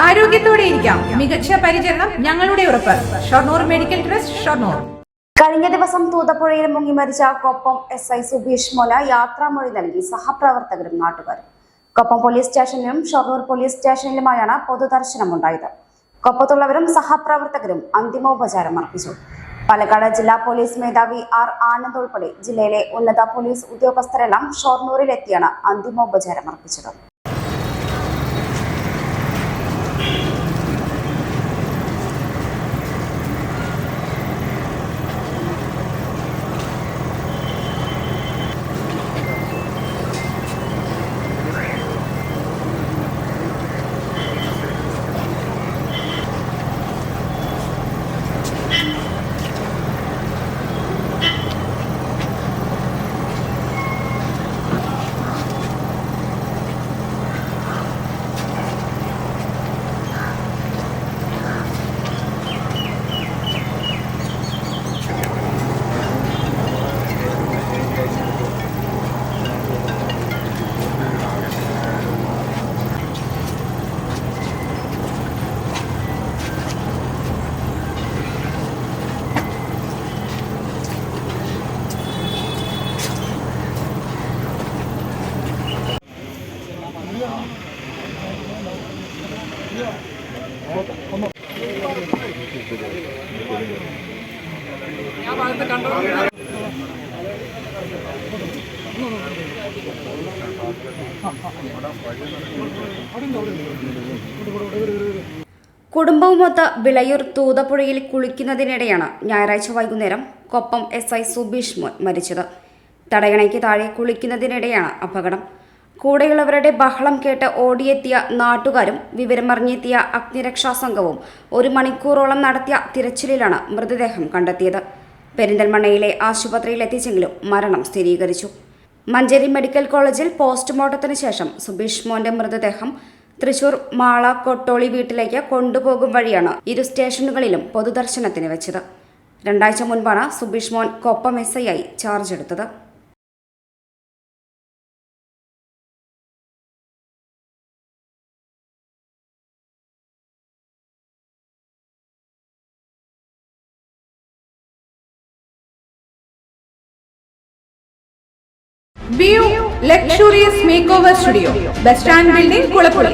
ആരോഗ്യത്തോടെ ഇരിക്കാം. മികച്ച പരിചരണം ഞങ്ങളുടെ ഉറപ്പ്. Shoranur medical trust, Shoranur. കഴിഞ്ഞ ദിവസം തൂതപ്പുഴയിൽ മുങ്ങി മരിച്ച കൊപ്പം SI സുബീഷ് മോന് യാത്രാമൊഴി നൽകി സഹപ്രവർത്തകരും നാട്ടുകാരും. കൊപ്പം പോലീസ് സ്റ്റേഷനിലും ഷൊർണൂർ പോലീസ് സ്റ്റേഷനിലുമായാണ് പൊതുദർശനമുണ്ടായത്. കൊപ്പത്തുള്ളവരും സഹപ്രവർത്തകരും അന്തിമോപചാരം അർപ്പിച്ചു. പാലക്കാട് ജില്ലാ പോലീസ് മേധാവി R ആനന്ദ് ഉൾപ്പെടെ ജില്ലയിലെ ഉന്നത പോലീസ് ഉദ്യോഗസ്ഥരെല്ലാം ഷൊർണൂരിലെത്തിയാണ് അന്തിമോപചാരം അർപ്പിച്ചത്. കുടുംബവുമൊത്ത് വിളയൂർ തൂതപ്പുഴയിൽ കുളിക്കുന്നതിനിടെയാണ് ഞായറാഴ്ച വൈകുന്നേരം കൊപ്പം SI സുബീഷ് മോൻ മരിച്ചത്. തടയണയ്ക്ക് താഴെ കുളിക്കുന്നതിനിടെയാണ് അപകടം. കൂടെയുള്ളവരുടെ ബഹളം കേട്ട് ഓടിയെത്തിയ നാട്ടുകാരും വിവരമറിഞ്ഞെത്തിയ അഗ്നിരക്ഷാ സംഘവും 1 മണിക്കൂറോളം നടത്തിയ തിരച്ചിലിലാണ് മൃതദേഹം കണ്ടെത്തിയത്. പെരിന്തൽമണ്ണയിലെ ആശുപത്രിയിൽ എത്തിച്ചെങ്കിലും മരണം സ്ഥിരീകരിച്ചു. മഞ്ചേരി മെഡിക്കൽ കോളേജിൽ പോസ്റ്റ്മോർട്ടത്തിന് ശേഷം സുബീഷ് മോന്റെ മൃതദേഹം തൃശൂർ മാള കൊട്ടോളി വീട്ടിലേക്ക് കൊണ്ടുപോകും വഴിയാണ് ഇരു സ്റ്റേഷനുകളിലും പൊതുദർശനത്തിന് വെച്ചത്. 2 ആഴ്ച മുൻപാണ് സുബീഷ് മോൻ കൊപ്പം SI ആയി ചാർജ് എടുത്തത്. View Luxurious Makeover Studio, Bus Stand Building, Kulapudi.